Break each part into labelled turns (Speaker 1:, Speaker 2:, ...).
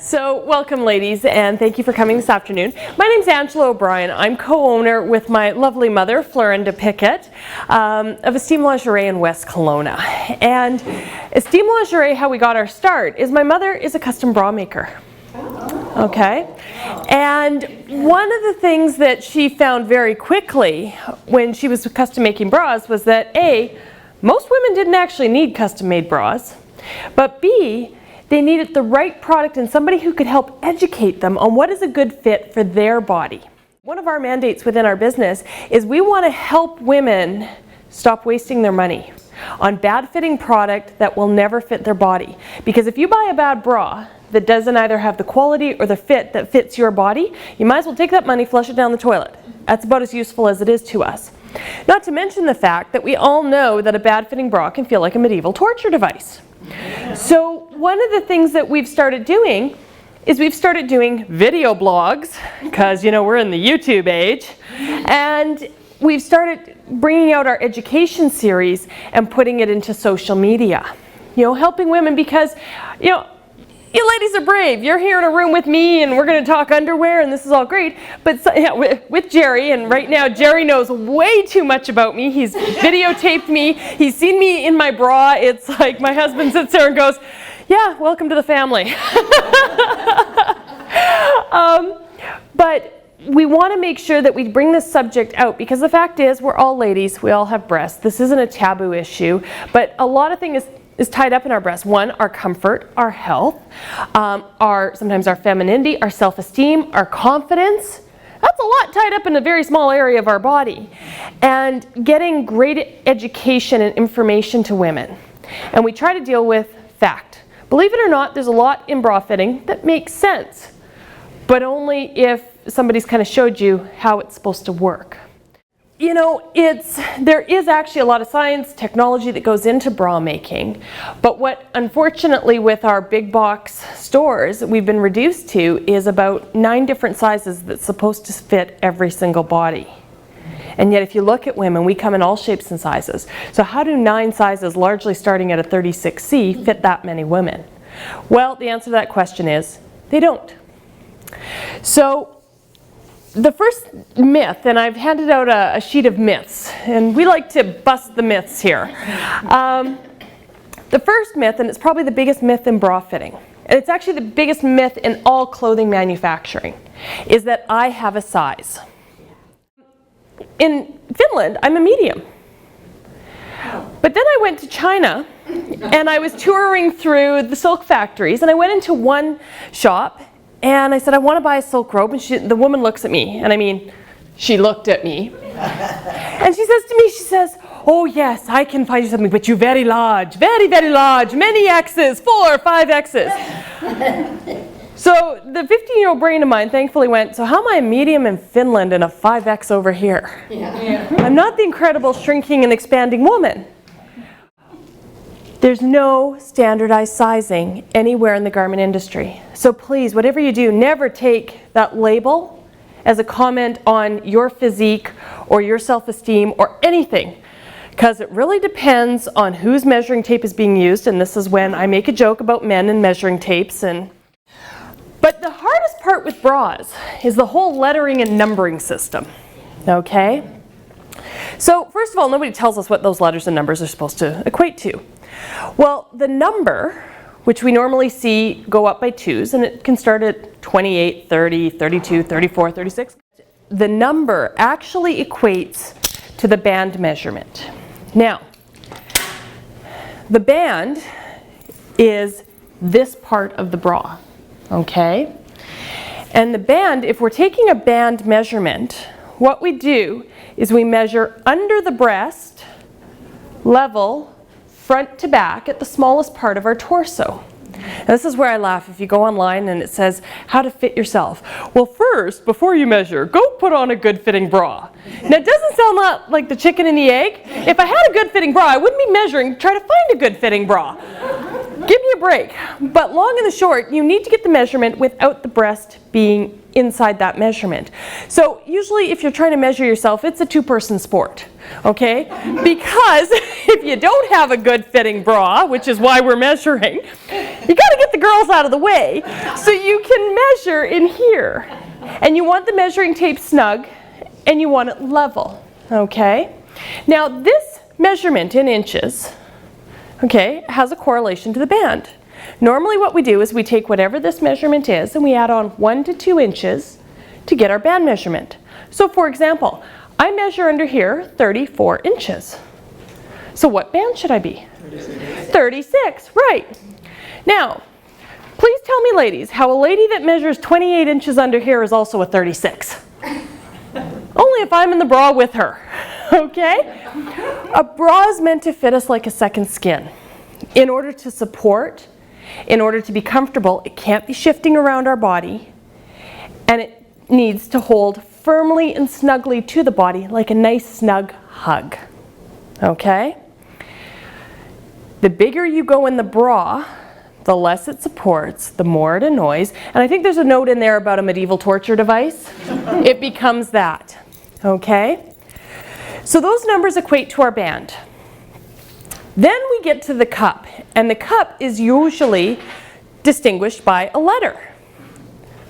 Speaker 1: So welcome ladies, and thank you for coming this afternoon. My name's Angela O'Brien. I'm co-owner with my lovely mother, Florenda Pickett, of Esteem Lingerie in West Kelowna. And Esteem Lingerie, how we got our start, is my mother is a custom bra maker. Okay? And one of the things that she found very quickly when she was custom making bras was that A, most women didn't actually need custom made bras, but B, they needed the right product and somebody who could help educate them on what is a good fit for their body. One of our mandates within our business is we want to help women stop wasting their money on bad fitting product that will never fit their body. Because if you buy a bad bra that doesn't either have the quality or the fit that fits your body, you might as well take that money, flush it down the toilet. That's about as useful as it is to us. Not to mention the fact that we all know that a bad fitting bra can feel like a medieval torture device. So one of the things that we've started doing is we've started doing video blogs, because you know we're in the YouTube age, and we've started bringing out our education series and putting it into social media. You know, helping women because, you ladies are brave. You're here in a room with me and we're going to talk underwear and this is all great. But with Jerry, and right now Jerry knows way too much about me. He's videotaped me. He's seen me in my bra. It's like my husband sits there and goes, yeah, welcome to the family. But we want to make sure that we bring this subject out because the fact is we're all ladies. We all have breasts. This isn't a taboo issue, but a lot of things is tied up in our breasts. One, our comfort, our health, sometimes our femininity, our self-esteem, our confidence. That's a lot tied up in a very small area of our body. And getting great education and information to women. And we try to deal with fact. Believe it or not, there's a lot in bra fitting that makes sense, but only if somebody's kind of showed you how it's supposed to work. You know, there is actually a lot of science, technology that goes into bra making, but what unfortunately with our big box stores we've been reduced to is about 9 different sizes that's supposed to fit every single body. And yet if you look at women, we come in all shapes and sizes. So how do 9 sizes, largely starting at a 36C, fit that many women? Well, the answer to that question is, they don't. So the first myth, and I've handed out a sheet of myths, and we like to bust the myths here. The first myth, and it's probably the biggest myth in bra fitting, and it's actually the biggest myth in all clothing manufacturing, is that I have a size. In Finland, I'm a medium. But then I went to China, and I was touring through the silk factories, and I went into one shop, and I said, I want to buy a silk robe, and the woman looks at me, and I mean, she looked at me, and she says to me, she says, oh yes, I can find you something, but you're very large, very, very large, many X's, 4 or 5 X's. So the 15-year-old brain of mine thankfully went, so how am I a medium in Finland and a 5X over here? Yeah. I'm not the incredible shrinking and expanding woman. There's no standardized sizing anywhere in the garment industry. So please, whatever you do, never take that label as a comment on your physique or your self-esteem or anything, because it really depends on whose measuring tape is being used, and this is when I make a joke about men and measuring tapes. But the hardest part with bras is the whole lettering and numbering system, okay? So first of all, nobody tells us what those letters and numbers are supposed to equate to. Well, the number, which we normally see go up by 2s, and it can start at 28, 30, 32, 34, 36. The number actually equates to the band measurement. Now, the band is this part of the bra, okay? And the band, if we're taking a band measurement, what we do is we measure under the breast, level, front to back at the smallest part of our torso. Now this is where I laugh if you go online and it says how to fit yourself. Well, first, before you measure, go put on a good fitting bra. Now it doesn't sound like the chicken and the egg. If I had a good fitting bra, I wouldn't be measuring, try to find a good fitting bra. Give me a break. But long and the short, you need to get the measurement without the breast being inside that measurement. So usually if you're trying to measure yourself, it's a two-person sport, okay? Because if you don't have a good fitting bra, which is why we're measuring, you gotta get the girls out of the way so you can measure in here. And you want the measuring tape snug and you want it level, okay? Now this measurement in inches, okay, has a correlation to the band. Normally what we do is we take whatever this measurement is and we add on 1 to 2 inches to get our band measurement. So for example, I measure under here 34 inches. So what band should I be? 36, right. Now, please tell me, ladies, how a lady that measures 28 inches under here is also a 36. Only if I'm in the bra with her, okay? A bra is meant to fit us like a second skin. In order to support, in order to be comfortable, it can't be shifting around our body, and it needs to hold firmly and snugly to the body like a nice snug hug, okay? The bigger you go in the bra, the less it supports, the more it annoys. And I think there's a note in there about a medieval torture device. It becomes that, okay? So those numbers equate to our band. Then we get to the cup, and the cup is usually distinguished by a letter,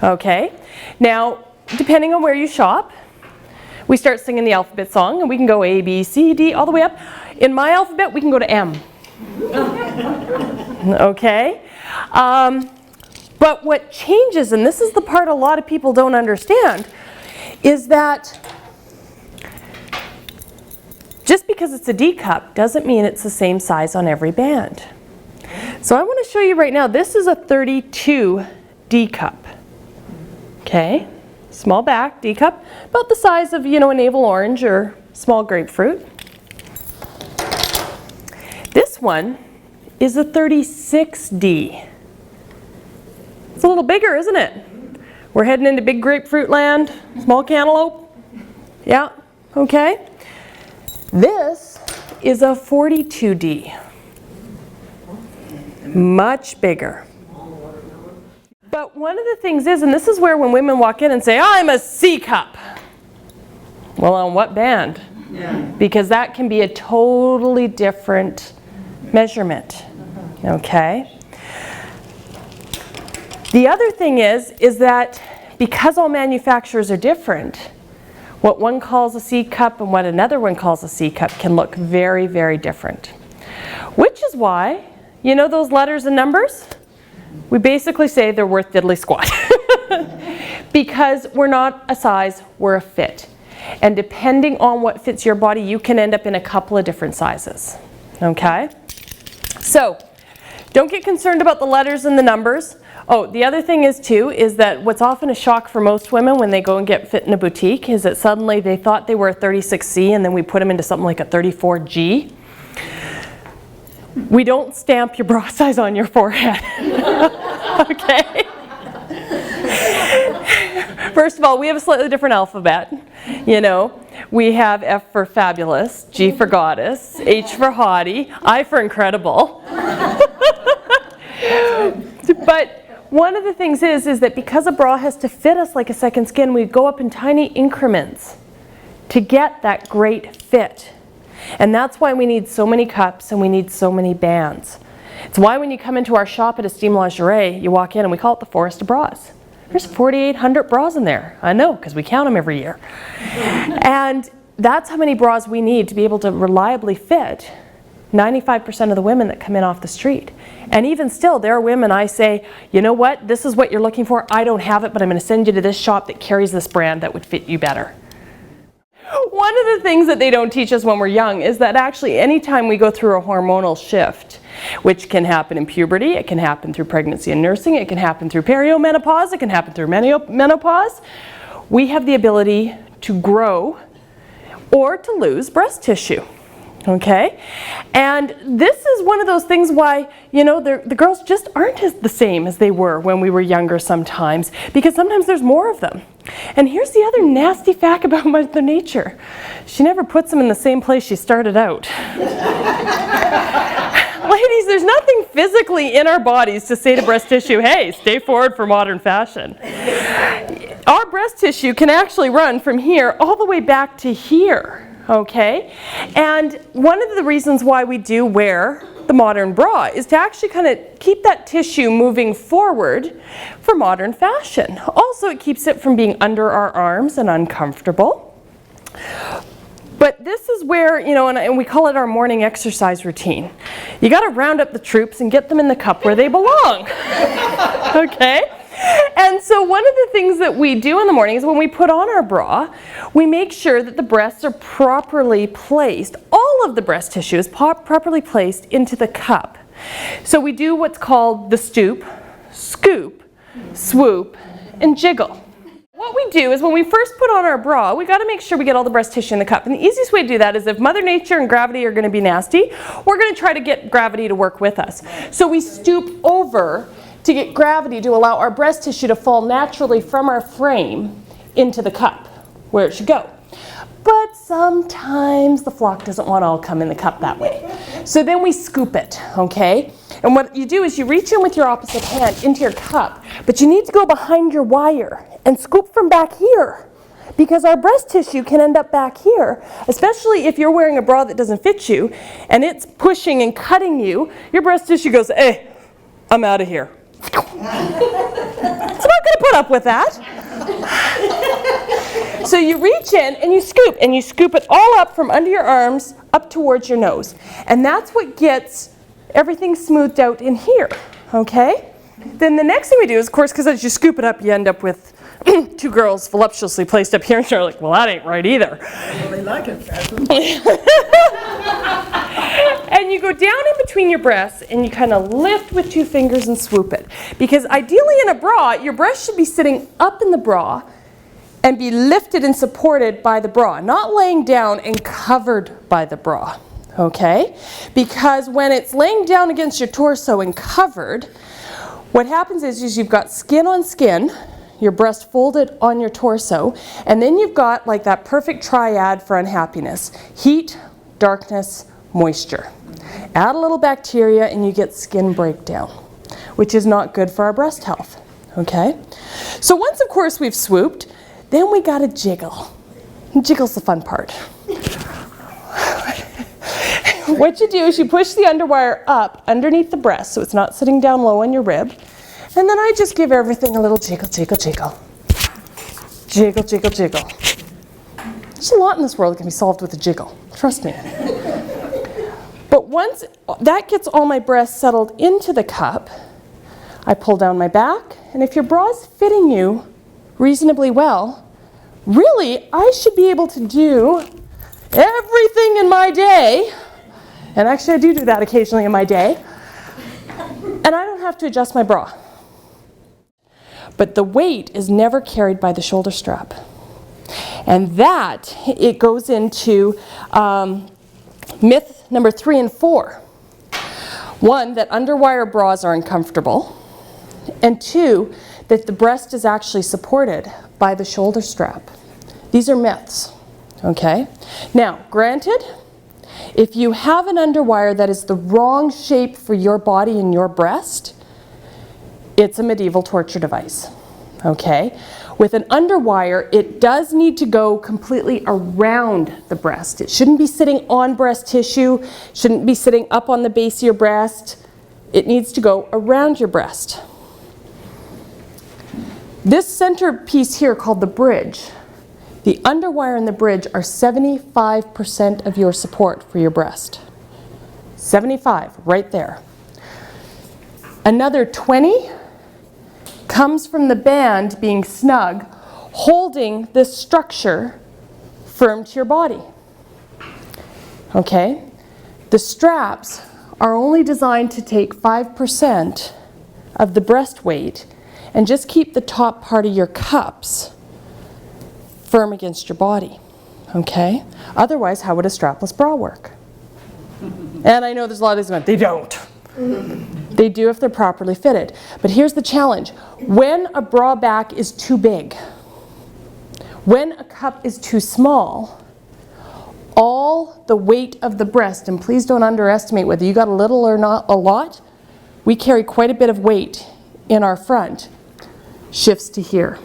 Speaker 1: okay? Now, depending on where you shop, we start singing the alphabet song, and we can go A, B, C, D, all the way up. In my alphabet, we can go to M. Okay? But what changes, and this is the part a lot of people don't understand, is that just because it's a D cup doesn't mean it's the same size on every band. So I want to show you right now, this is a 32 D cup. Okay? Small back D cup, about the size of, a navel orange or small grapefruit. This one is a 36D. It's a little bigger, isn't it? We're heading into big grapefruit land, small cantaloupe. Yeah, okay. This is a 42D. Much bigger. But one of the things is, and this is where when women walk in and say, I'm a C cup. Well, on what band? Yeah. Because that can be a totally different measurement, okay? The other thing is that because all manufacturers are different, what one calls a C cup and what another one calls a C cup can look very, very different. Which is why, those letters and numbers? We basically say they're worth diddly squat. Because we're not a size, we're a fit. And depending on what fits your body, you can end up in a couple of different sizes, okay? So, don't get concerned about the letters and the numbers. Oh, the other thing is that what's often a shock for most women when they go and get fit in a boutique is that suddenly they thought they were a 36C and then we put them into something like a 34G. We don't stamp your bra size on your forehead, okay? First of all, we have a slightly different alphabet, We have F for fabulous, G for goddess, H for haughty, I for incredible. But one of the things is that because a bra has to fit us like a second skin, we go up in tiny increments to get that great fit. And that's why we need so many cups and we need so many bands. It's why when you come into our shop at Esteem Lingerie, you walk in and we call it the forest of bras. There's 4,800 bras in there. I know, because we count them every year. And that's how many bras we need to be able to reliably fit 95% of the women that come in off the street. And even still, there are women I say, you know what, this is what you're looking for. I don't have it, but I'm going to send you to this shop that carries this brand that would fit you better. One of the things that they don't teach us when we're young is that actually anytime we go through a hormonal shift, which can happen in puberty, it can happen through pregnancy and nursing, it can happen through perimenopause, it can happen through menopause, we have the ability to grow or to lose breast tissue. Okay? And this is one of those things why, the girls just aren't the same as they were when we were younger sometimes, because sometimes there's more of them. And here's the other nasty fact about Mother Nature. She never puts them in the same place she started out. Ladies, there's nothing physically in our bodies to say to breast tissue, hey, stay forward for modern fashion. our breast tissue can actually run from here all the way back to here. Okay, and one of the reasons why we do wear the modern bra is to actually kind of keep that tissue moving forward for modern fashion. Also, it keeps it from being under our arms and uncomfortable. But this is where, you know, and we call it our morning exercise routine. You got to round up the troops and get them in the cup where they belong. Okay? And so one of the things that we do in the morning is when we put on our bra, we make sure that the breasts are properly placed. All of the breast tissue is properly placed into the cup. So we do what's called the stoop, scoop, swoop, and jiggle. What we do is when we first put on our bra, we got to make sure we get all the breast tissue in the cup. And the easiest way to do that is if Mother Nature and gravity are going to be nasty, we're going to try to get gravity to work with us. So we stoop over to get gravity to allow our breast tissue to fall naturally from our frame into the cup where it should go. But sometimes the flock doesn't want to all come in the cup that way. So then we scoop it, okay? And what you do is you reach in with your opposite hand into your cup, but you need to go behind your wire and scoop from back here, because our breast tissue can end up back here, especially if you're wearing a bra that doesn't fit you and it's pushing and cutting you. Your breast tissue goes, hey, I'm out of here. It's not going to put up with that. So you reach in and you scoop it all up from under your arms up towards your nose. And that's what gets everything smoothed out in here, okay? Then the next thing we do is, of course, because as you scoop it up, you end up with two girls voluptuously placed up here, and you're like, well, that ain't right either.
Speaker 2: I really like it,
Speaker 1: And you go down in between your breasts and you kind of lift with two fingers and swoop it. Because ideally in a bra, your breast should be sitting up in the bra and be lifted and supported by the bra, not laying down and covered by the bra, okay? Because when it's laying down against your torso and covered, what happens is you've got skin on skin, your breast folded on your torso, and then you've got like that perfect triad for unhappiness: heat, darkness, moisture. Add a little bacteria and you get skin breakdown, which is not good for our breast health, okay? So once, of course, we've swooped, then we gotta jiggle. Jiggle's the fun part. What you do is you push the underwire up underneath the breast so it's not sitting down low on your rib, and then I just give everything a little jiggle, jiggle, jiggle. Jiggle, jiggle, jiggle. There's a lot in this world that can be solved with a jiggle, trust me. But once that gets all my breasts settled into the cup, I pull down my back, and if your bra's fitting you reasonably well, really, I should be able to do everything in my day, and actually I do that occasionally in my day, and I don't have to adjust my bra. But the weight is never carried by the shoulder strap. And that, it goes into myth number 3 and 4. 1, that underwire bras are uncomfortable, and 2, that the breast is actually supported by the shoulder strap. These are myths, okay? Now, granted, if you have an underwire that is the wrong shape for your body and your breast, it's a medieval torture device, okay? With an underwire, it does need to go completely around the breast. It shouldn't be sitting on breast tissue, shouldn't be sitting up on the base of your breast. It needs to go around your breast. This center piece here, called the bridge, the underwire and the bridge are 75% of your support for your breast. 75, right there. Another 20 comes from the band being snug, holding this structure firm to your body. Okay? The straps are only designed to take 5% of the breast weight and just keep the top part of your cups firm against your body. Okay? Otherwise, how would a strapless bra work? And I know there's a lot of these going, they don't. They do if they're properly fitted. But here's the challenge. When a bra back is too big, when a cup is too small, all the weight of the breast, and please don't underestimate whether you got a little or not a lot, we carry quite a bit of weight in our front, shifts to here.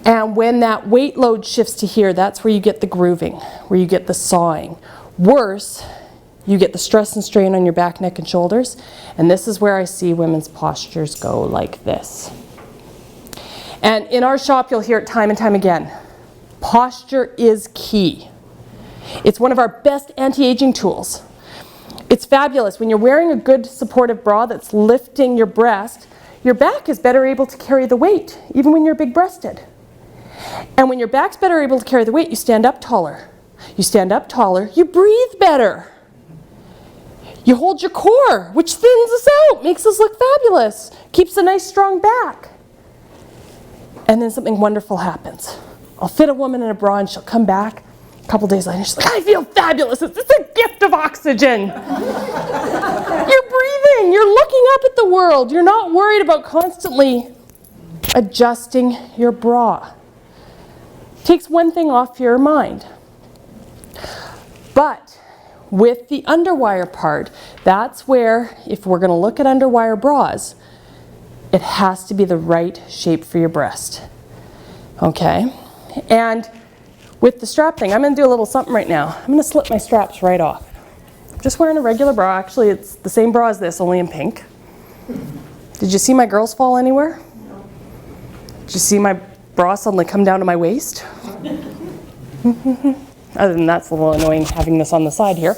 Speaker 1: And when that weight load shifts to here, that's where you get the grooving, where you get the sawing. Worse, you get the stress and strain on your back, neck, and shoulders. And this is where I see women's postures go like this. And in our shop, you'll hear it time and time again. Posture is key. It's one of our best anti-aging tools. It's fabulous. When you're wearing a good supportive bra that's lifting your breast, your back is better able to carry the weight, even when you're big-breasted. And when your back's better able to carry the weight, you stand up taller. You stand up taller, you breathe better. You hold your core, which thins us out, makes us look fabulous, keeps a nice strong back. And then something wonderful happens. I'll fit a woman in a bra and she'll come back a couple days later and she's like, I feel fabulous, it's a gift of oxygen. You're breathing, you're looking up at the world, you're not worried about constantly adjusting your bra. Takes one thing off your mind. But with the underwire part, that's where, if we're going to look at underwire bras, it has to be the right shape for your breast. Okay? And with the strap thing, I'm going to do a little something right now. I'm going to slip my straps right off. I'm just wearing a regular bra. Actually, it's the same bra as this, only in pink. Did you see my girls fall anywhere? No. Did you see my bra suddenly come down to my waist? Other than that's a little annoying having this on the side here.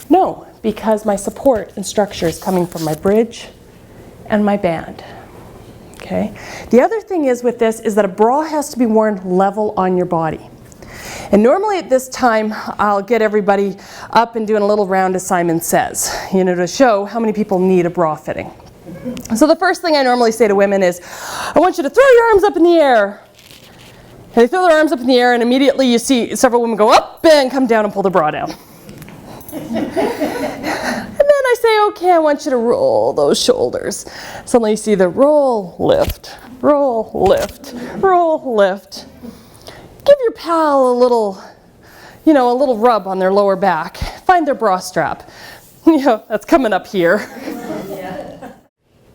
Speaker 1: No, because my support and structure is coming from my bridge and my band. Okay? The other thing is with this is that a bra has to be worn level on your body. And normally at this time, I'll get everybody up and doing a little round as Simon says, you know, to show how many people need a bra fitting. So the first thing I normally say to women is, I want you to throw your arms up in the air. And they throw their arms up in the air and immediately you see several women go up and come down and pull the bra down. And then I say, okay, I want you to roll those shoulders. Suddenly you see the roll, lift, roll, lift, roll, lift. Give your pal a little, you know, a little rub on their lower back. Find their bra strap. You know, that's coming up here.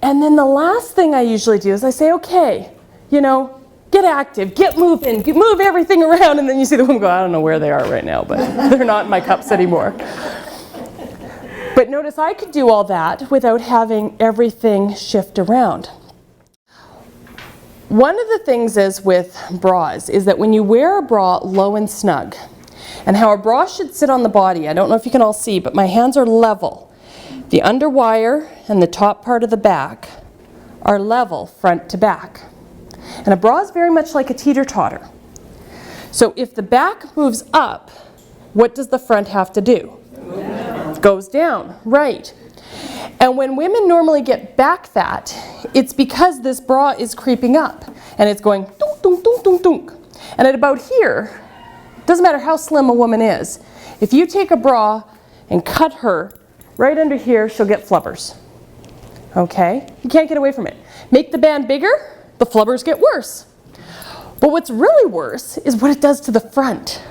Speaker 1: And then the last thing I usually do is I say, okay, you know, get active, get moving, move everything around, and then you see the woman go, I don't know where they are right now, but they're not in my cups anymore. But notice I could do all that without having everything shift around. One of the things is with bras is that when you wear a bra low and snug, and how a bra should sit on the body, I don't know if you can all see, but my hands are level. The underwire and the top part of the back are level front to back. And a bra is very much like a teeter-totter. So if the back moves up, what does the front have to do? It goes down, right. And when women normally get back fat, it's because this bra is creeping up and it's going dunk, dunk, dunk, dunk, dunk. And at about here, doesn't matter how slim a woman is, if you take a bra and cut her right under here, she'll get flubbers. Okay? You can't get away from it. Make the band bigger, the flubbers get worse. But what's really worse is what it does to the front.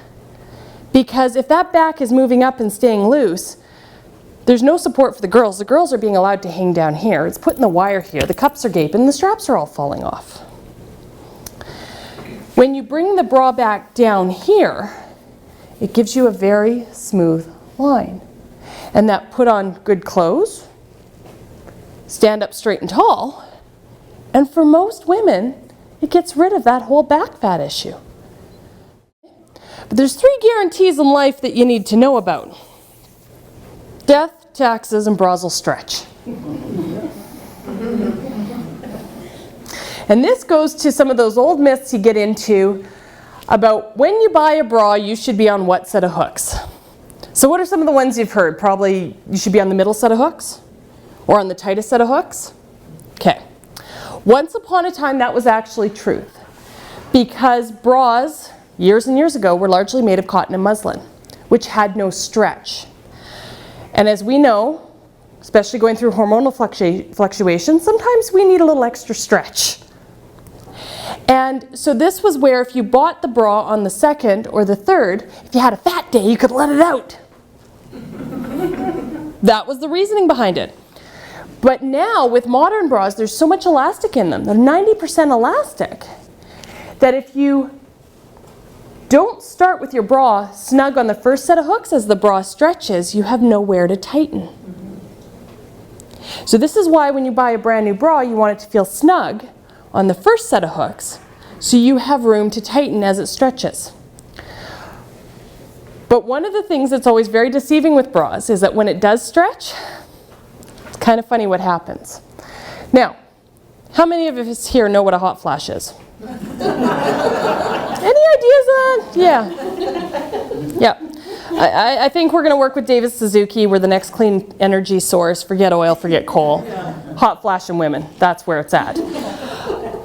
Speaker 1: Because if that back is moving up and staying loose, there's no support for the girls. The girls are being allowed to hang down here. It's putting the wire here. The cups are gaping. The straps are all falling off. When you bring the bra back down here, it gives you a very smooth line. And that put on good clothes, stand up straight and tall, and for most women, it gets rid of that whole back fat issue. But there's 3 guarantees in life that you need to know about. Death, taxes, and bras will stretch. And this goes to some of those old myths you get into about when you buy a bra, you should be on what set of hooks. So what are some of the ones you've heard? Probably you should be on the middle set of hooks or on the tightest set of hooks. Okay. Once upon a time that was actually truth because bras years and years ago were largely made of cotton and muslin, which had no stretch. And as we know, especially going through hormonal fluctuations, sometimes we need a little extra stretch. And so this was where if you bought the bra on the 2nd or the 3rd, if you had a fat day, you could let it out. That was the reasoning behind it. But now with modern bras, there's so much elastic in them. They're 90% elastic that if you don't start with your bra snug on the first set of hooks as the bra stretches, you have nowhere to tighten. So this is why when you buy a brand new bra, you want it to feel snug on the first set of hooks, so you have room to tighten as it stretches. But one of the things that's always very deceiving with bras is that when it does stretch, it's kind of funny what happens. Now, how many of us here know what a hot flash is? Any ideas? Yeah. I think we're going to work with David Suzuki. We're the next clean energy source. Forget oil, forget coal. Hot flash in women. That's where it's at.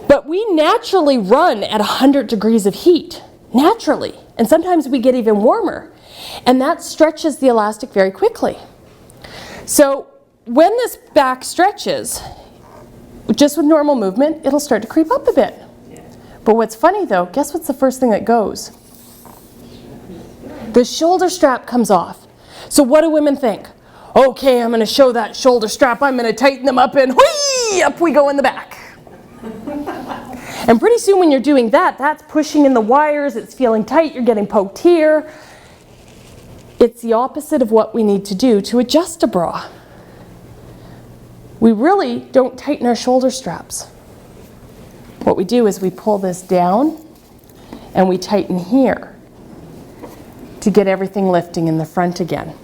Speaker 1: But we naturally run at 100 degrees of heat. Naturally. And sometimes we get even warmer. And that stretches the elastic very quickly. So when this back stretches, just with normal movement, it'll start to creep up a bit. But what's funny though, guess what's the first thing that goes? The shoulder strap comes off. So what do women think? Okay, I'm going to show that shoulder strap. I'm going to tighten them up and whee, up we go in the back. And pretty soon when you're doing that, that's pushing in the wires, it's feeling tight, you're getting poked here. It's the opposite of what we need to do to adjust a bra. We really don't tighten our shoulder straps. What we do is we pull this down and we tighten here to get everything lifting in the front again.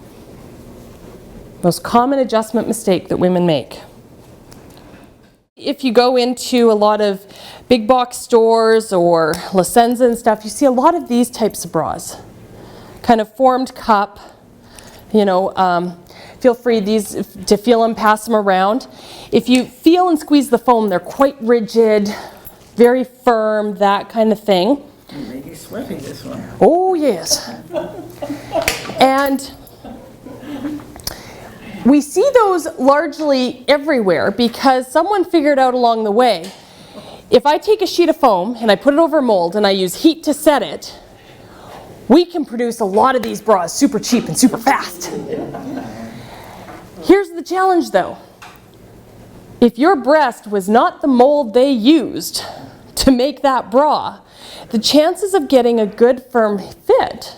Speaker 1: Most common adjustment mistake that women make. If you go into a lot of big box stores or La Senza and stuff, you see a lot of these types of bras. Kind of formed cup, you know, feel free to feel them, pass them around. If you feel and squeeze the foam, they're quite rigid, very firm, that kind of thing.
Speaker 2: You make you sweaty, this one.
Speaker 1: Oh yes. And we see those largely everywhere because someone figured out along the way, if I take a sheet of foam and I put it over a mold and I use heat to set it, we can produce a lot of these bras super cheap and super fast. Here's the challenge though. If your breast was not the mold they used to make that bra, the chances of getting a good firm fit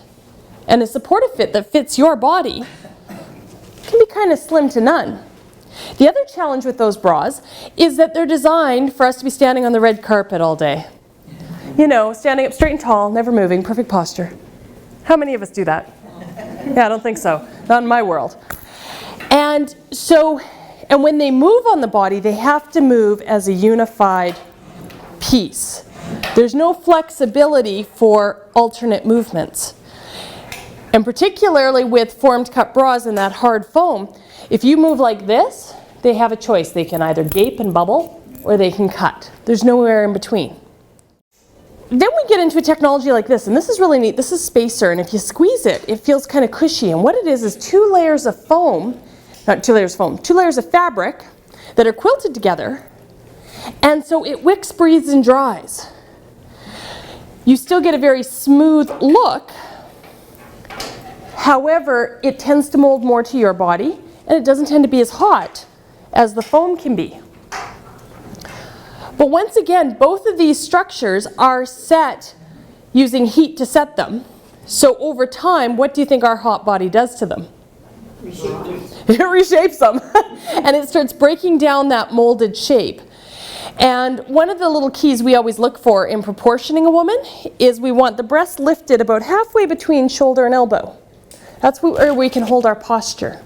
Speaker 1: and a supportive fit that fits your body can be kind of slim to none. The other challenge with those bras is that they're designed for us to be standing on the red carpet all day. You know, standing up straight and tall, never moving, perfect posture. How many of us do that? Yeah, I don't think so. Not in my world. And when they move on the body, they have to move as a unified piece. There's no flexibility for alternate movements. And particularly with formed cup bras and that hard foam, if you move like this, they have a choice. They can either gape and bubble or they can cut. There's nowhere in between. Then we get into a technology like this, and this is really neat. This is spacer, and if you squeeze it, it feels kind of cushy. And what it is 2 layers of foam, not 2 layers of foam, 2 layers of fabric that are quilted together, and so it wicks, breathes, and dries. You still get a very smooth look. However, it tends to mold more to your body, and it doesn't tend to be as hot as the foam can be. But once again, both of these structures are set using heat to set them. So over time, what do you think our hot body does to them? It reshapes them. And it starts breaking down that molded shape. And one of the little keys we always look for in proportioning a woman is we want the breast lifted about halfway between shoulder and elbow. That's where we can hold our posture.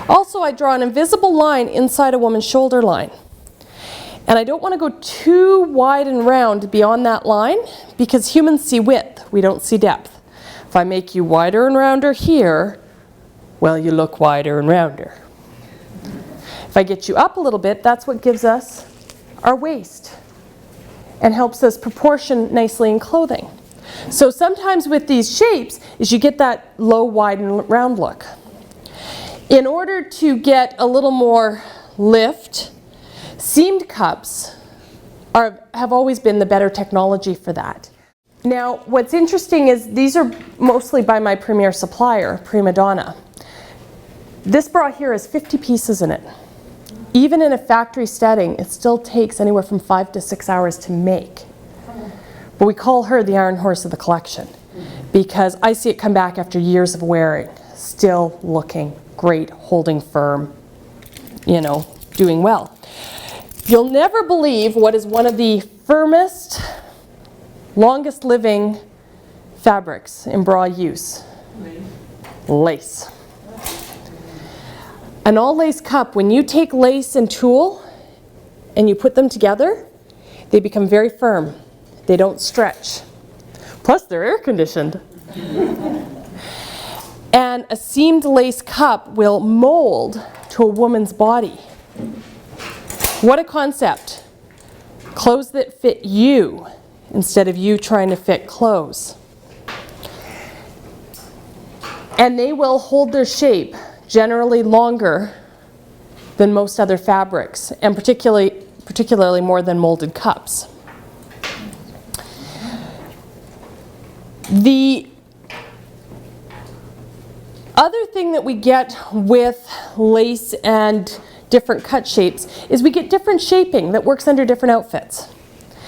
Speaker 1: Also, I draw an invisible line inside a woman's shoulder line. And I don't want to go too wide and round beyond that line because humans see width, we don't see depth. If I make you wider and rounder here, well, you look wider and rounder. If I get you up a little bit, that's what gives us our waist and helps us proportion nicely in clothing. So sometimes with these shapes is you get that low, wide, and round look. In order to get a little more lift, seamed cups have always been the better technology for that. Now, what's interesting is these are mostly by my premier supplier, Prima Donna. This bra here has 50 pieces in it. Even in a factory setting, it still takes anywhere from 5 to 6 hours to make. But we call her the Iron Horse of the collection because I see it come back after years of wearing, still looking great, holding firm, you know, doing well. You'll never believe what is one of the firmest, longest living fabrics in bra use. Lace. An all lace cup, when you take lace and tulle and you put them together, they become very firm. They don't stretch. Plus they're air conditioned. And a seamed lace cup will mold to a woman's body. What a concept. Clothes that fit you instead of you trying to fit clothes. And they will hold their shape generally longer than most other fabrics, and particularly more than molded cups. The other thing that we get with lace and different cut shapes is we get different shaping that works under different outfits.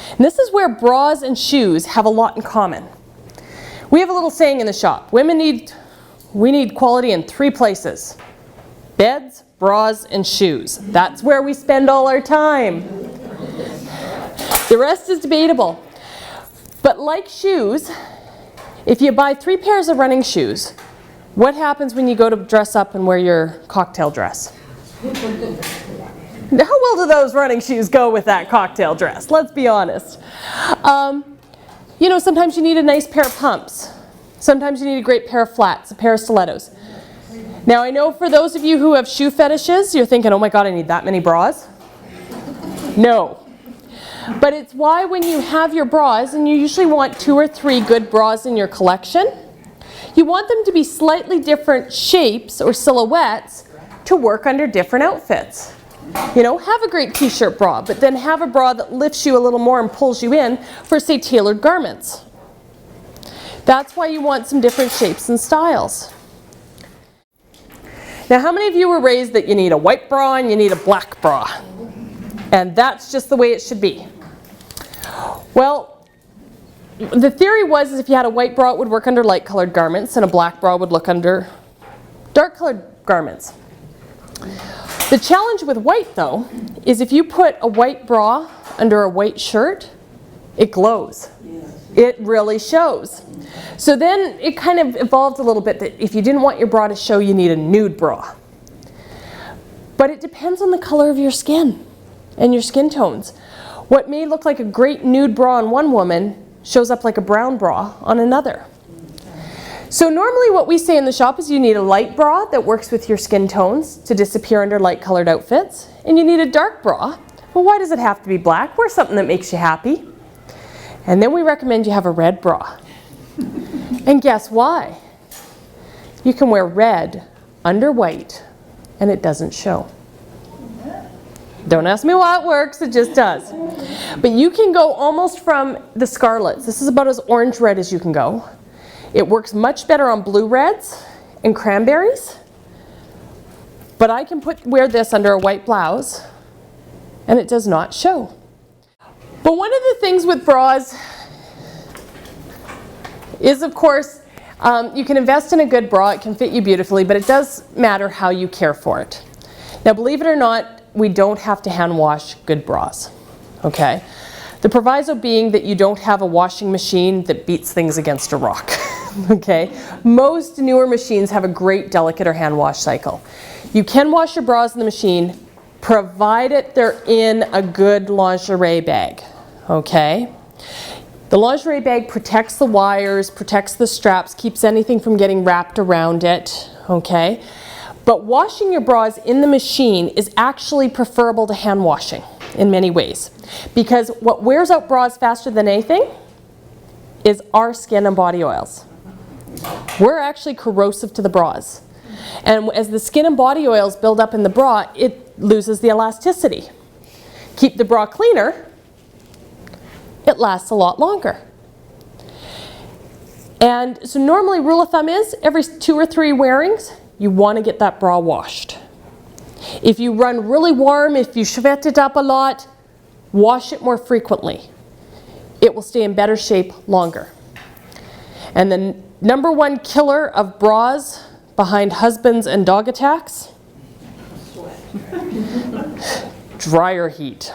Speaker 1: And this is where bras and shoes have a lot in common. We have a little saying in the shop, we need quality in 3 places: beds, bras, and shoes. That's where we spend all our time. The rest is debatable. But like shoes, if you buy 3 pairs of running shoes, what happens when you go to dress up and wear your cocktail dress? How well do those running shoes go with that cocktail dress? Let's be honest. You know, sometimes you need a nice pair of pumps. Sometimes you need a great pair of flats, a pair of stilettos. Now I know for those of you who have shoe fetishes, you're thinking, oh my God, I need that many bras. No. But it's why when you have your bras, and you usually want 2 or 3 good bras in your collection, you want them to be slightly different shapes or silhouettes to work under different outfits. You know, have a great t-shirt bra, but then have a bra that lifts you a little more and pulls you in for, say, tailored garments. That's why you want some different shapes and styles. Now, how many of you were raised that you need a white bra and you need a black bra? And that's just the way it should be. Well, the theory was if you had a white bra, it would work under light colored garments, and a black bra would look under dark colored garments. The challenge with white, though, is if you put a white bra under a white shirt, it glows. It really shows. So then it kind of evolved a little bit that if you didn't want your bra to show, you need a nude bra. But it depends on the color of your skin and your skin tones. What may look like a great nude bra on one woman shows up like a brown bra on another. So normally what we say in the shop is you need a light bra that works with your skin tones to disappear under light colored outfits, and you need a dark bra. Well, why does it have to be black? Wear something that makes you happy. And then we recommend you have a red bra. And guess why? You can wear red under white and it doesn't show. Don't ask me why it works, it just does. But you can go almost from the scarlets. This is about as orange red as you can go. It works much better on blue reds and cranberries. But I can wear this under a white blouse and it does not show. But one of the things with bras is, of course, you can invest in a good bra, it can fit you beautifully, but it does matter how you care for it. Now, believe it or not, we don't have to hand wash good bras, okay? The proviso being that you don't have a washing machine that beats things against a rock, okay? Most newer machines have a great delicate or hand wash cycle. You can wash your bras in the machine, provided they're in a good lingerie bag, okay? The lingerie bag protects the wires, protects the straps, keeps anything from getting wrapped around it, okay? But washing your bras in the machine is actually preferable to hand washing in many ways. Because what wears out bras faster than anything is our skin and body oils. We're actually corrosive to the bras. And as the skin and body oils build up in the bra, it loses the elasticity. Keep the bra cleaner, it lasts a lot longer. And so normally rule of thumb is every 2 or 3 wearings, you want to get that bra washed. If you run really warm, if you sweat it up a lot, wash it more frequently. It will stay in better shape longer. And the number one killer of bras behind husbands and dog attacks? Dryer heat.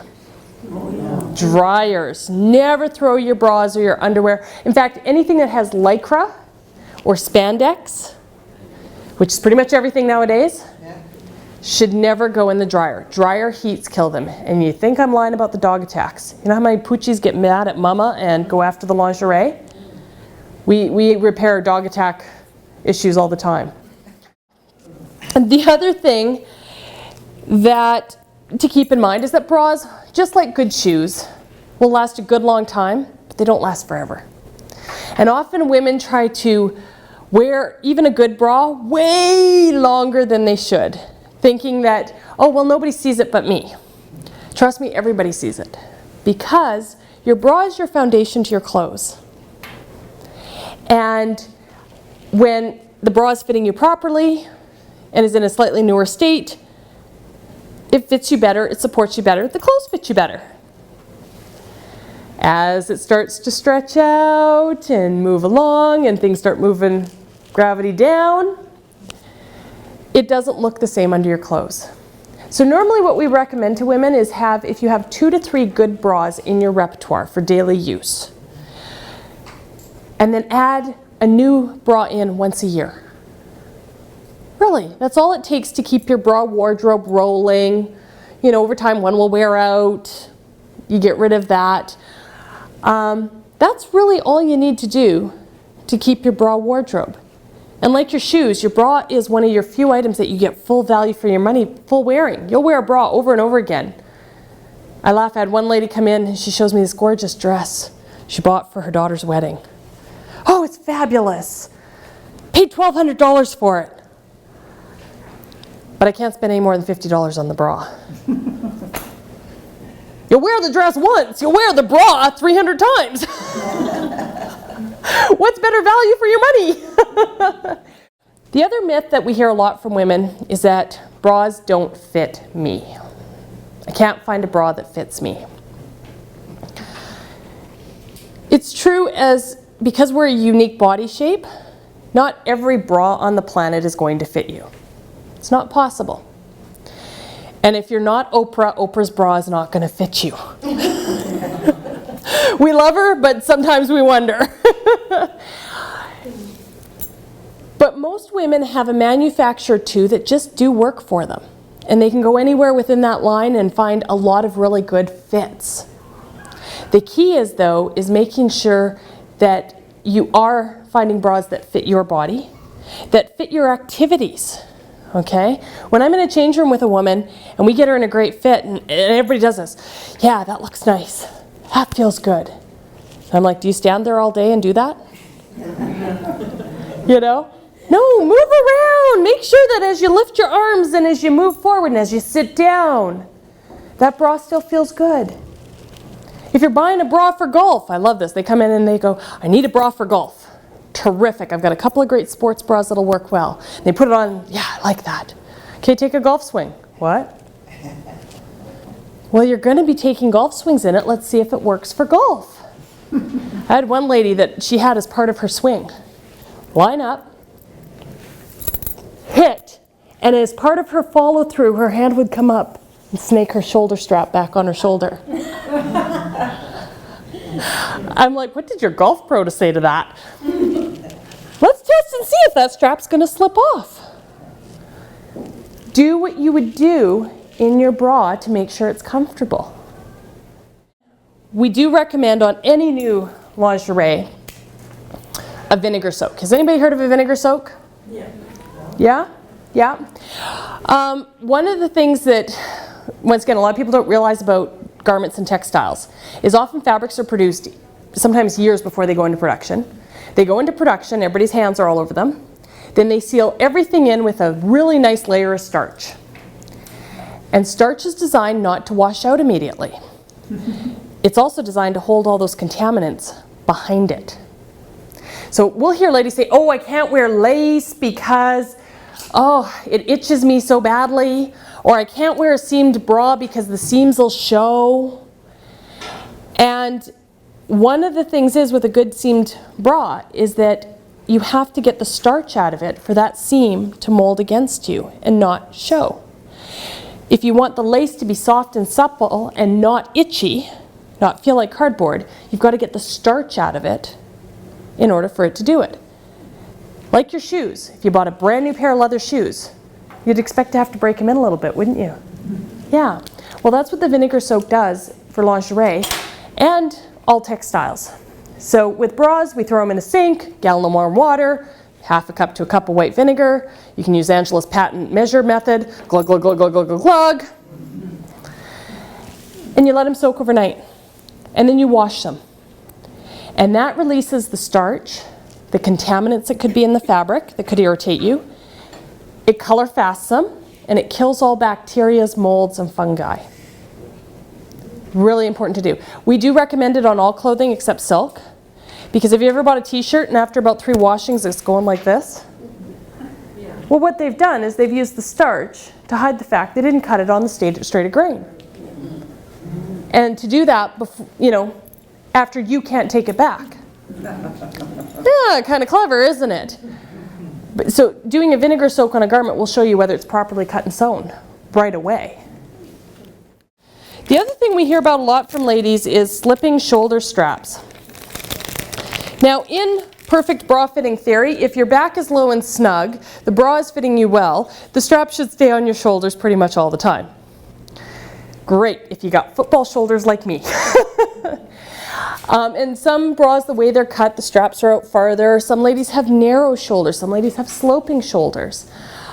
Speaker 1: Dryers. Never throw your bras or your underwear. In fact, anything that has lycra or spandex, which is pretty much everything nowadays, should never go in the dryer. Dryer heats kill them. And you think I'm lying about the dog attacks. You know how many poochies get mad at mama and go after the lingerie? We repair dog attack issues all the time. And the other thing that to keep in mind is that bras, just like good shoes, will last a good long time, but they don't last forever. And often women try to wear even a good bra way longer than they should, thinking that, oh, well, nobody sees it but me. Trust me, everybody sees it. Because your bra is your foundation to your clothes. And when the bra is fitting you properly and is in a slightly newer state, it fits you better, it supports you better, the clothes fit you better. As it starts to stretch out and move along and things start moving gravity down, it doesn't look the same under your clothes. So normally what we recommend to women is if you have 2 to 3 good bras in your repertoire for daily use, and then add a new bra in once a year. Really, that's all it takes to keep your bra wardrobe rolling. You know, over time one will wear out, you get rid of that. That's really all you need to do to keep your bra wardrobe. And like your shoes, your bra is one of your few items that you get full value for your money, full wearing. You'll wear a bra over and over again. I laugh, I had one lady come in and she shows me this gorgeous dress she bought for her daughter's wedding. Oh, it's fabulous. Paid $1,200 for it. But I can't spend any more than $50 on the bra. You'll wear the dress once, you'll wear the bra 300 times. What's better value for your money? The other myth that we hear a lot from women is that bras don't fit me. I can't find a bra that fits me. It's true because we're a unique body shape, not every bra on the planet is going to fit you. It's not possible. And if you're not Oprah, Oprah's bra is not going to fit you. We love her, but sometimes we wonder. But most women have a manufacturer too that just do work for them. And they can go anywhere within that line and find a lot of really good fits. The key is, though, is making sure that you are finding bras that fit your body, that fit your activities. Okay? When I'm in a change room with a woman and we get her in a great fit and everybody does this, yeah, that looks nice. That feels good. I'm like, do you stand there all day and do that? You know? No, move around. Make sure that as you lift your arms and as you move forward and as you sit down, that bra still feels good. If you're buying a bra for golf, I love this. They come in and they go, I need a bra for golf. Terrific. I've got a couple of great sports bras that'll work well. They put it on, yeah, I like that. Okay, take a golf swing. What? Well, you're going to be taking golf swings in it. Let's see if it works for golf. I had one lady that she had as part of her swing. Line up, hit, and as part of her follow through, her hand would come up and snake her shoulder strap back on her shoulder. I'm like, what did your golf pro to say to that? Let's test and see if that strap's going to slip off. Do what you would do in your bra to make sure it's comfortable. We do recommend on any new lingerie a vinegar soak. Has anybody heard of a vinegar soak? Yeah. Yeah? Yeah? One of the things that, once again, a lot of people don't realize about garments and textiles is often fabrics are produced sometimes years before they go into production. They go into production, everybody's hands are all over them. Then they seal everything in with a really nice layer of starch. And starch is designed not to wash out immediately. It's also designed to hold all those contaminants behind it. So we'll hear ladies say, oh, I can't wear lace because, oh, it itches me so badly. Or I can't wear a seamed bra because the seams will show. And one of the things is with a good seamed bra is that you have to get the starch out of it for that seam to mold against you and not show. If you want the lace to be soft and supple and not itchy, not feel like cardboard, you've got to get the starch out of it in order for it to do it. Like your shoes. If you bought a brand new pair of leather shoes, you'd expect to have to break them in a little bit, wouldn't you? Yeah. Well, that's what the vinegar soak does for lingerie and all textiles. So with bras, we throw them in a sink, gallon of warm water, half a cup to a cup of white vinegar. You can use Angela's patent measure method. Glug, glug, glug, glug, glug, glug, glug. And you let them soak overnight. And then you wash them. And that releases the starch, the contaminants that could be in the fabric that could irritate you. It color fasts them, and it kills all bacteria, molds, and fungi. Really important to do. We do recommend it on all clothing except silk, because if you ever bought a t-shirt and after about 3 washings it's going like this, well, what they've done is they've used the starch to hide the fact they didn't cut it on the straight grain. And to do that, after you can't take it back. Yeah, kind of clever, isn't it? So doing a vinegar soak on a garment will show you whether it's properly cut and sewn right away. The other thing we hear about a lot from ladies is slipping shoulder straps. Now, in perfect bra fitting theory, if your back is low and snug, the bra is fitting you well, the strap should stay on your shoulders pretty much all the time. Great if you got football shoulders like me. And some bras, the way they're cut, the straps are out farther. Some ladies have narrow shoulders. Some ladies have sloping shoulders.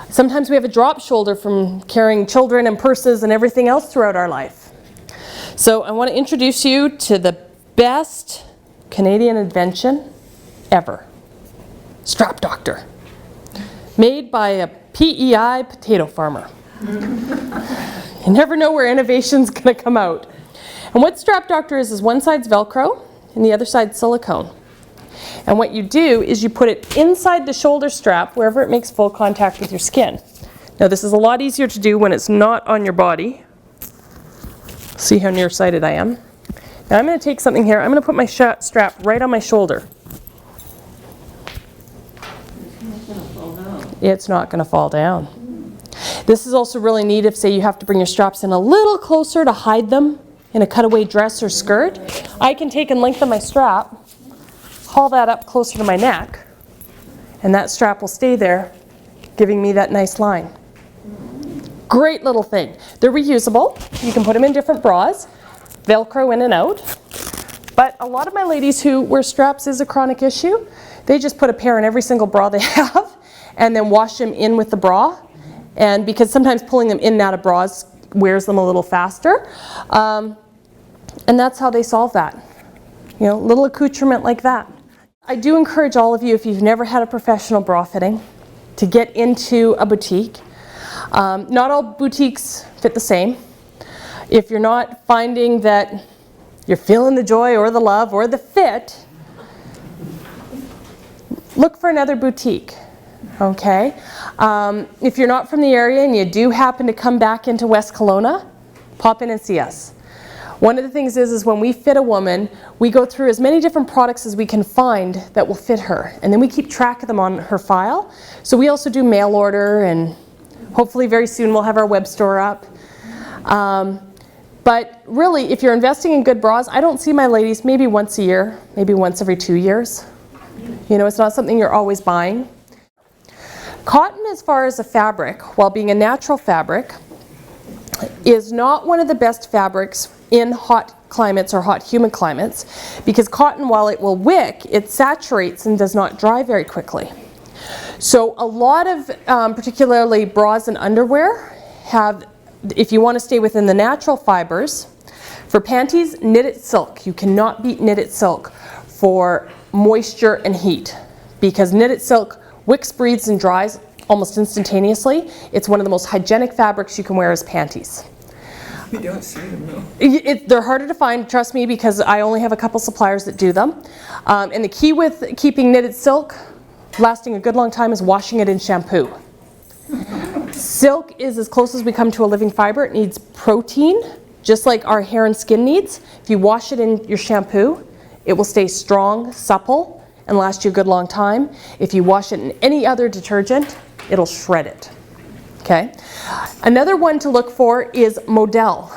Speaker 1: Sometimes we have a drop shoulder from carrying children and purses and everything else throughout our life. So I want to introduce you to the best Canadian invention ever. Strap Doctor. Made by a PEI potato farmer. You never know where innovation's going to come out. And what Strap Doctor is one side's Velcro and the other side's silicone. And what you do is you put it inside the shoulder strap wherever it makes full contact with your skin. Now this is a lot easier to do when it's not on your body. See how nearsighted I am. Now I'm going to take something here. I'm going to put my strap right on my shoulder. It's not going to fall down. This is also really neat if, say, you have to bring your straps in a little closer to hide them in a cutaway dress or skirt. I can take and lengthen my strap, haul that up closer to my neck, and that strap will stay there, giving me that nice line. Great little thing. They're reusable. You can put them in different bras, Velcro in and out. But a lot of my ladies who wear straps is a chronic issue. They just put a pair in every single bra they have and then wash them in with the bra. And because sometimes pulling them in and out of bras wears them a little faster. And that's how they solve that. You know, little accoutrement like that. I do encourage all of you, if you've never had a professional bra fitting, to get into a boutique. Not all boutiques fit the same. If you're not finding that you're feeling the joy or the love or the fit, look for another boutique, okay? If you're not from the area and you do happen to come back into West Kelowna, pop in and see us. One of the things is when we fit a woman, we go through as many different products as we can find that will fit her. And then we keep track of them on her file. So we also do mail order, and hopefully very soon we'll have our web store up. But really, if you're investing in good bras, I don't see my ladies maybe once a year, maybe once every 2 years. You know, it's not something you're always buying. Cotton, as far as a fabric, while being a natural fabric, is not one of the best fabrics in hot climates or hot humid climates, because cotton, while it will wick, it saturates and does not dry very quickly. So a lot of particularly bras and underwear have, if you want to stay within the natural fibers, for panties, knitted silk. You cannot beat knitted silk for moisture and heat, because knitted silk wicks, breathes, and dries almost instantaneously. It's one of the most hygienic fabrics you can wear as panties.
Speaker 2: You don't see them though.
Speaker 1: They're harder to find, trust me, because I only have a couple suppliers that do them. And the key with keeping knitted silk lasting a good long time is washing it in shampoo. Silk is as close as we come to a living fiber. It needs protein, just like our hair and skin needs. If you wash it in your shampoo, it will stay strong, supple, and last you a good long time. If you wash it in any other detergent, it'll shred it. Okay. Another one to look for is Modal.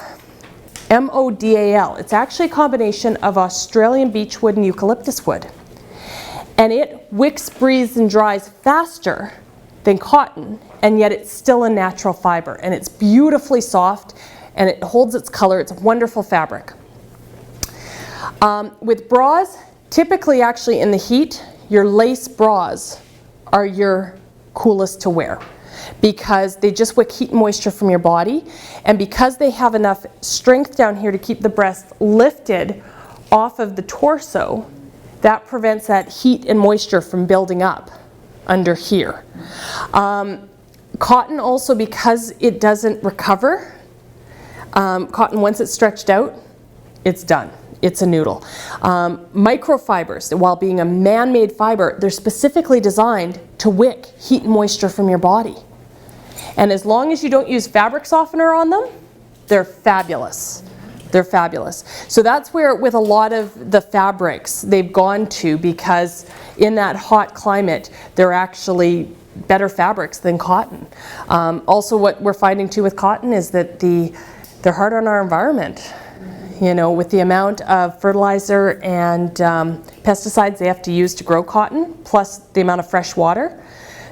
Speaker 1: M-O-D-A-L. It's actually a combination of Australian beechwood and eucalyptus wood. And it wicks, breathes, and dries faster than cotton, and yet it's still a natural fiber. And it's beautifully soft, and it holds its color. It's a wonderful fabric. With bras, typically actually in the heat, your lace bras are your coolest to wear, because they just wick heat and moisture from your body, and because they have enough strength down here to keep the breast lifted off of the torso, that prevents that heat and moisture from building up under here. Cotton also, because it doesn't recover, cotton, once it's stretched out, it's done. It's a noodle. Microfibers, while being a man-made fiber, they're specifically designed to wick heat and moisture from your body. And as long as you don't use fabric softener on them, they're fabulous. They're fabulous. So that's where, with a lot of the fabrics, they've gone to, because in that hot climate, they're actually better fabrics than cotton. Also, what we're finding too with cotton is that they're hard on our environment. You know, with the amount of fertilizer and pesticides they have to use to grow cotton, plus the amount of fresh water,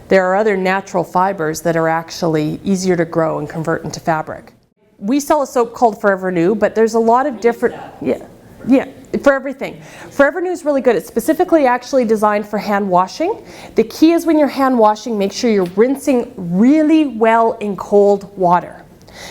Speaker 1: there are other natural fibers that are actually easier to grow and convert into fabric. We sell a soap called Forever New, but there's a lot of different, for everything. Forever New is really good. It's specifically actually designed for hand washing. The key is when you're hand washing, make sure you're rinsing really well in cold water,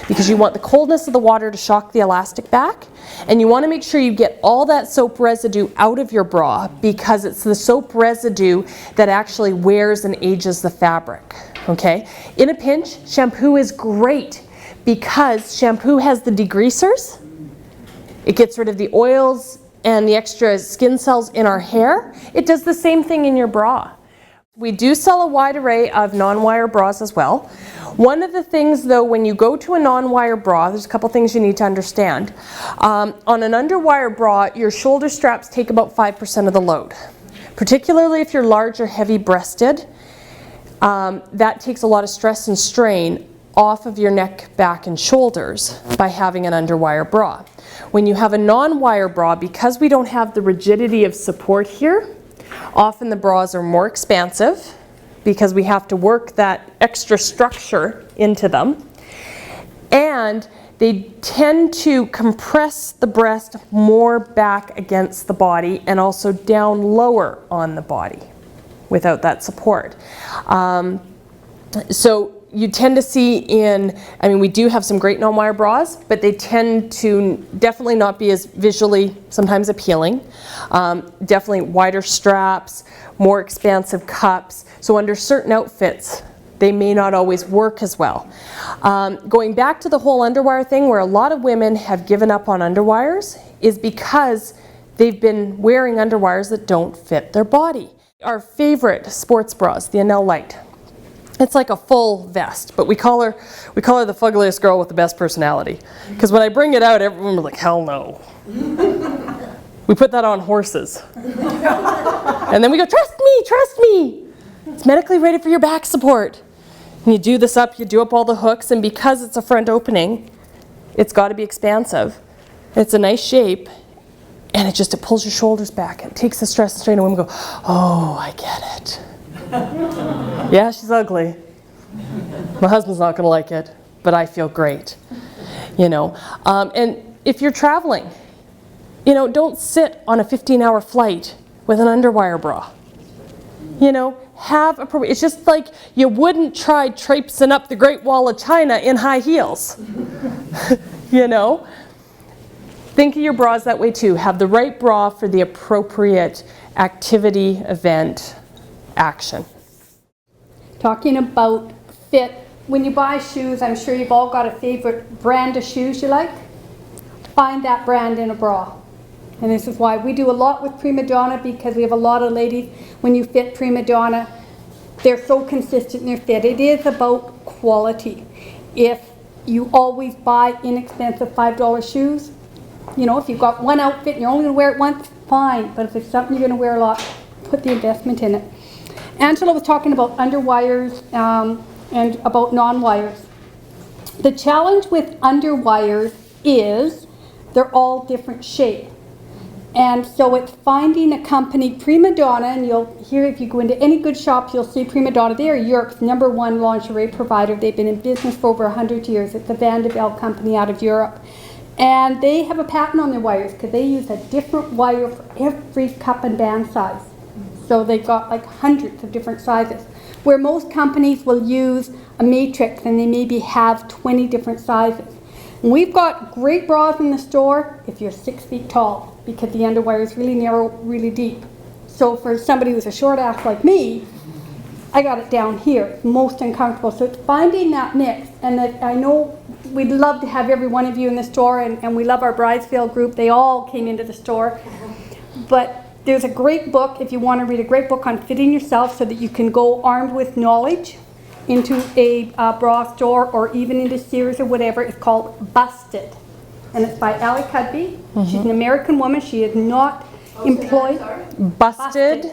Speaker 1: because you want the coldness of the water to shock the elastic back, and you want to make sure you get all that soap residue out of your bra, because it's the soap residue that actually wears and ages the fabric. Okay? In a pinch, shampoo is great, because shampoo has the degreasers. It gets rid of the oils and the extra skin cells in our hair. It does the same thing in your bra. We do sell a wide array of non-wire bras as well. One of the things though, when you go to a non-wire bra, there's a couple things you need to understand. On an underwire bra, your shoulder straps take about 5% of the load. Particularly if you're large or heavy breasted, that takes a lot of stress and strain off of your neck, back, and shoulders by having an underwire bra. When you have a non-wire bra, because we don't have the rigidity of support here, often the bras are more expansive because we have to work that extra structure into them, and they tend to compress the breast more back against the body and also down lower on the body without that support. So you tend to see we do have some great non-wire bras, but they tend to definitely not be as visually sometimes appealing. Definitely wider straps, more expansive cups. So under certain outfits, they may not always work as well. Going back to the whole underwire thing, where a lot of women have given up on underwires, is because they've been wearing underwires that don't fit their body. Our favorite sports bras, the Anel Light. It's like a full vest, but we call her the fuggliest girl with the best personality. Because when I bring it out, everyone was like, hell no. We put that on horses. And then we go, trust me. It's medically rated for your back support. And you do this up, you do up all the hooks, and because it's a front opening, it's got to be expansive. It's a nice shape, and it pulls your shoulders back. It takes the stress and strain, and women go, oh, I get it. Yeah, she's ugly. My husband's not going to like it, but I feel great. You know, and if you're traveling, you know, don't sit on a 15-hour flight with an underwire bra. You know, it's just like you wouldn't try traipsing up the Great Wall of China in high heels. You know, think of your bras that way too. Have the right bra for the appropriate activity, event, action.
Speaker 3: Talking about fit, when you buy shoes, I'm sure you've all got a favorite brand of shoes you like. Find that brand in a bra. And this is why we do a lot with Prima Donna, because we have a lot of ladies, when you fit Prima Donna, they're so consistent in their fit. It is about quality. If you always buy inexpensive $5 shoes, you know, if you've got one outfit and you're only going to wear it once, fine. But if it's something you're going to wear a lot, put the investment in it. Angela was talking about underwires and about non-wires. The challenge with underwires is they're all different shape. And so it's finding a company, Prima Donna, and you'll hear if you go into any good shop, you'll see Prima Donna. They are Europe's #1 lingerie provider. They've been in business for over 100 years. It's a Vanderbilt company out of Europe. And they have a patent on their wires because they use a different wire for every cup and band size. So they've got like hundreds of different sizes. Where most companies will use a matrix and they maybe have 20 different sizes. And we've got great bras in the store if you're 6 feet tall, because the underwire is really narrow, really deep. So for somebody who's a short ass like me, I got it down here. It's most uncomfortable. So it's finding that mix. And that I know we'd love to have every one of you in the store, and we love our Bridesville group. They all came into the store. But there's a great book, if you want to read a great book on fitting yourself so that you can go armed with knowledge into a bra store or even into Sears or whatever. It's called Busted. And it's by Allie Cudby. She's an American woman. She is not employed.
Speaker 1: Busted.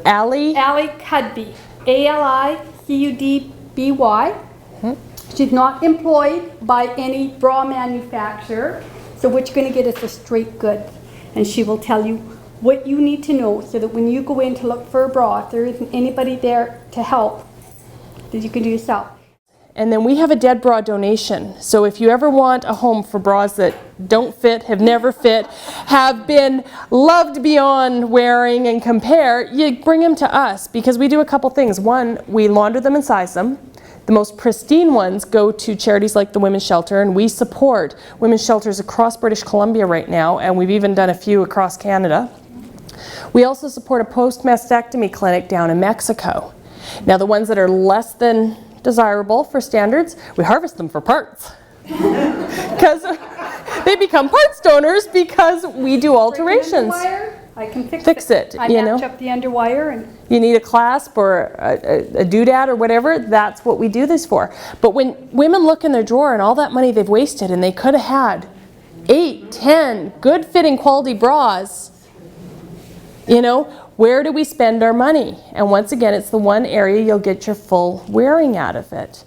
Speaker 1: Allie.
Speaker 3: Allie Cudby. ALICUDBY. She's not employed by any bra manufacturer. So what you're going to get is a straight goods. And she will tell you what you need to know so that when you go in to look for a bra, if there isn't anybody there to help, that you can do yourself.
Speaker 1: And then we have a dead bra donation. So if you ever want a home for bras that don't fit, have never fit, have been loved beyond wearing and compare, you bring them to us because we do a couple things. One, we launder them and size them. The most pristine ones go to charities like the Women's Shelter, and we support women's shelters across British Columbia right now, and we've even done a few across Canada. We also support a post-mastectomy clinic down in Mexico. Now the ones that are less than desirable for standards, we harvest them for parts. Because they become parts donors because we do alterations.
Speaker 3: I can fix
Speaker 1: it.
Speaker 3: I match up the underwire. And
Speaker 1: you need a clasp or a doodad or whatever, that's what we do this for. But when women look in their drawer and all that money they've wasted and they could have had 8, 10 good fitting quality bras, you know, where do we spend our money? And once again, it's the one area you'll get your full wearing out of it.